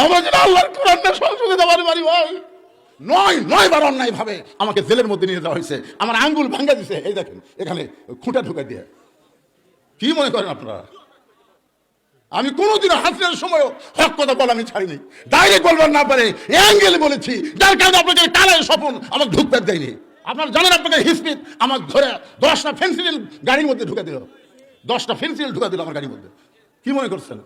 আমরা যেন আল্লাহর কোরআনটা সংশোধিত পারি ভাই। নয় বার অন্যায় ভাবে আমাকে জেলের মধ্যে নিয়ে যাওয়া হয়েছে, আমার আঙ্গুল ভাঙ্গা দিছে, এই দেখেন এখানে খুঁটা ঢুকে দিয়ে। কি মনে করেন আপনারা? আমি কোনোদিন হাসিনার সময় হক কথা বলা আমি ছাড়িনি, ডাইরেক্ট বলবার না পারে অ্যাঙ্গেল বলেছি, যার কারণে আপনাকে কালায় স্বপন আমাকে ঢুকতে দেয়নি। আপনারা জানেন আপনাকে হিসপিত আমাকে ধরে 10টা ফেন্সিল গাড়ির মধ্যে ঢুকে দিল, 10টা ফেন্সিল ঢুকে দিল আমার গাড়ির মধ্যে। কি মনে করছেন?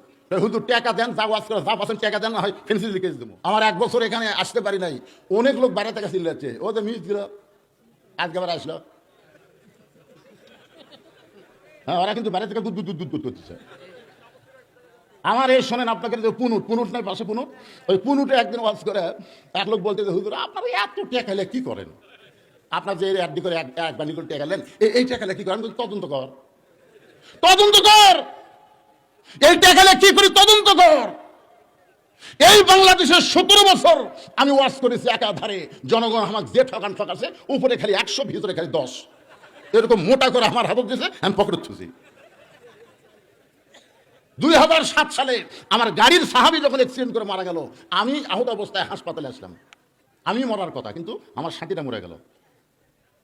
হুজুর টাকা দেন, যা ওয়াজ করে যা পাচ্ছেন টাকা দেন, না হয় ফেন্সিল লিখে দেবো। আমার 1 বছর এখানে আসতে পারি নাই, অনেক লোক বাইরে থেকে চিল্লাচ্ছে, ও তো মিস দিল, আজকে আবার আসলো। হ্যাঁ, ওরা কিন্তু বাইরে থেকে দুধ করতেছে। আমার এই শোনেন, আপনাকে যে পুনুট নাই পাশে পুনুট, ওই পুনুটে একদিন ওয়াজ করে এক লোক বলতে, হুজুর আপনারা এত টেকালে কি করেন? আপনার যে একদিন করে এক বানি করে টেকালেন, এই টেকালে কি করেন? তদন্ত কর, এই টেকালে কি করি তদন্ত কর। এই বাংলাদেশের 17 বছর আমি ওয়াজ করেছি একাধারে, জনগণ আমাকে যে ঠকাছে, উপরে খালি 100, ভিতরে খালি 10, এরকম মোটা করে আমার হাতত দিয়েছে, আমি পকেটে থুছি। 2007 সালে আমার গাড়ির সাহাবী যখন অ্যাক্সিডেন্ট করে মারা গেল, আমি আহত অবস্থায় হাসপাতালে আসলাম। আমি মরার কথা, কিন্তু আমার সাথীটা মরে গেল।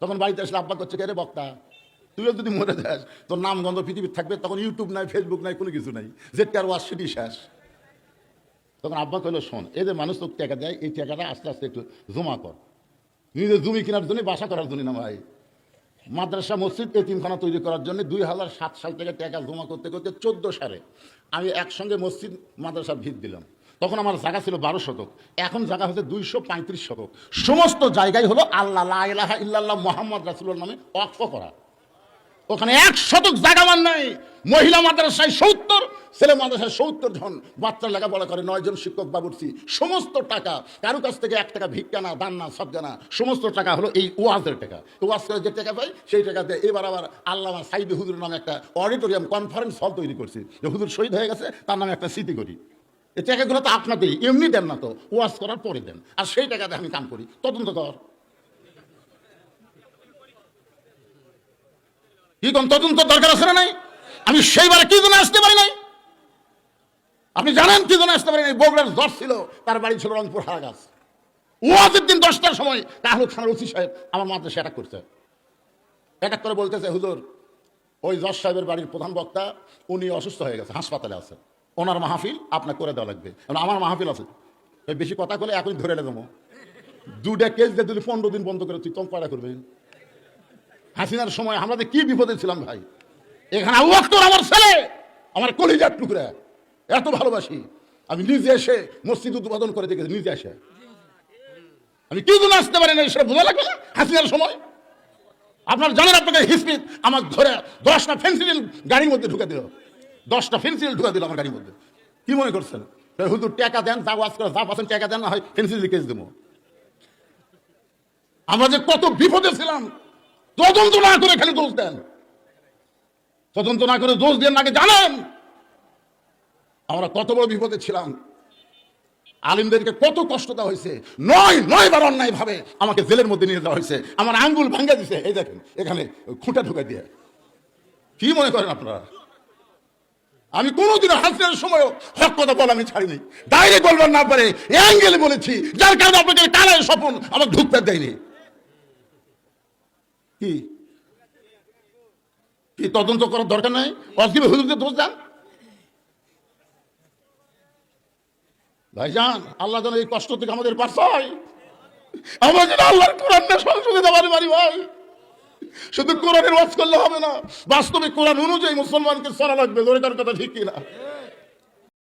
তখন বাড়িতে আসলে আব্বা করছে, কে রে বক্তা, তুইও যদি মরে যাস তোর নাম গন্ধ পৃথিবীর থাকবে, তখন ইউটিউব নাই, ফেসবুক নাই, কোনো কিছু নাই, যেটার ওয়াজ সেটি শেষ। তখন আব্বা কইল, শোন, এই যে মানুষ তোকে টাকা দেয়, এই টাকাটা আস্তে আস্তে একটু জমা কর, নিজের জমি কেনার জন্য, বাসা করার জন্য না ভাই, মাদ্রাসা মসজিদ এতিমখানা তৈরি করার জন্য। 2007 সাল থেকে টাকা জমা করতে করতে 14 সালে আমি একসঙ্গে মসজিদ মাদ্রাসার ভিত দিলাম। তখন আমার জায়গা ছিল 12 শতক, এখন জায়গা হচ্ছে 235 শতক। সমস্ত জায়গায় হলো আল্লাহ লা ইলাহা ইল্লাল্লাহ মুহাম্মদ রাসূলুল্লাহর নামে ওয়াকফ করা। ওখানে 1 শতক জায়গা মান নাই। মহিলা মাদ্রাসায় 70, ছেলে মাদ্রাসায় 70 জন, বাচ্চা লেখাপড়া করে 9 জন শিক্ষক বাবুর্চি। সমস্ত টাকা কারো কাছ থেকে 1 টাকা ভিক্ষা না, দান না, সদকা না, সমস্ত টাকা হলো এই ওয়াজের টাকা। ওয়াজ করে যে টাকা পাই সেই টাকা দিয়ে এবার আবার আল্লামা সাইদি হুজুরের নামে একটা অডিটোরিয়াম কনফারেন্স হল তৈরি করছি, যে হুজুর শহীদ হয়ে গেছে তার নামে একটা স্মৃতি করি। এই টাকাগুলো তো আপনাদেরই, এমনি দেন না তো, ওয়াজ করার পরে দেন, আর সেই টাকাতে আমি কাম করি। তদন্ত কর, কি কোন তদন্ত দরকার আছে না নাই? আমি সেইবারে কি জন্য আসতে পারি নাই? আপনি জানেন কি জন্য আসতে পারি নাই? বগুড়ার জ্বর ছিল, তার বাড়ি ছিল রংপুর হারাগাছ। ওয়াজের দিন 10টার সময় তাহলে থানার ওসি সাহেব আমার মাদ্রাসা অ্যাটাক করছে। অ্যাটাক করে বলতেছে, হুজুর ওই জজ সাহেবের বাড়ির প্রধান বক্তা উনি অসুস্থ হয়ে গেছে, হাসপাতালে আছে, ওনার মাহফিল আপনার করে দেওয়া লাগবে। আমার মাহফিল আছে, বেশি কথা বলে এখন ধরে দেবো। 2টা কেস দিয়ে যদি 15 দিন বন্ধ করে তুই কয়টা করবে? হাসিনার সময় আমরা যে কি বিপদে ছিলাম ভাই। এখানে আবু বকর আমার ছেলে, আমার কলিজার টুকরা, এত ভালোবাসি। আমি নিজে এসে মসজিদ উদ্বোধন করে দেখেছি, নিজে এসে। আমি কি জন্য আসতে পারি না সেটা বোঝা লাগবে না? হাসিনার সময় আপনারা জানেন আপনাকে হিসপিত আমাকে ধরে 10টা ফেন্সিল গাড়ির মধ্যে ঢুকে দিল, 10টা ফেন্সিল ঢুকে দিল আমার গাড়ির মধ্যে। কি মনে করছেন? হুজুর টাকা দেন, যা ওয়াজ করে যা পাচ্ছেন টাকা দেন, না হয় ফেন্সিল লিখে দেবো। আমরা যে কত বিপদে ছিলাম, তদন্ত না করে খালি দোষ দেন, তদন্ত না করে দোষ দেন আগে জানেন আমরা কত বড় বিপদে ছিলাম। আলিমদেরকে কত কষ্ট দেওয়া হয়েছে, 9 বার অন্যায় ভাবে আমাকে জেলের মধ্যে নিয়ে যাওয়া হয়েছে, আমার আঙ্গুল ভাঙ্গা দিছে, এই দেখেন এখানে খুঁটা ঢুকে দিয়ে। কি মনে করেন আপনারা? আমি কোনোদিন হাসিনার সময় হক কথা বলা আমি ছাড়িনি, ডাইরেক্ট বলবার না পারে অ্যাঙ্গেল বলেছি, যার কারণে আপনাকে কালায় স্বপন আমাকে ঢুকতে দেয়নি। কি কি তদন্ত করার দরকার নাই? অজীব হুজুরকে দোষ দেন ভাইজান। আল্লাহ যেন এই কষ্ট থেকে আমাদের বাঁচায়, আমরা যেন আল্লাহর কোরআনটা সংশোধিত পারি ভাই। শুধু কোরআনের ওয়াজ করলে হবে না, বাস্তবে কোরআন অনুযায়ী মুসলমানকে চলা লাগবে। জোরে কার কথা ঠিক কিনা?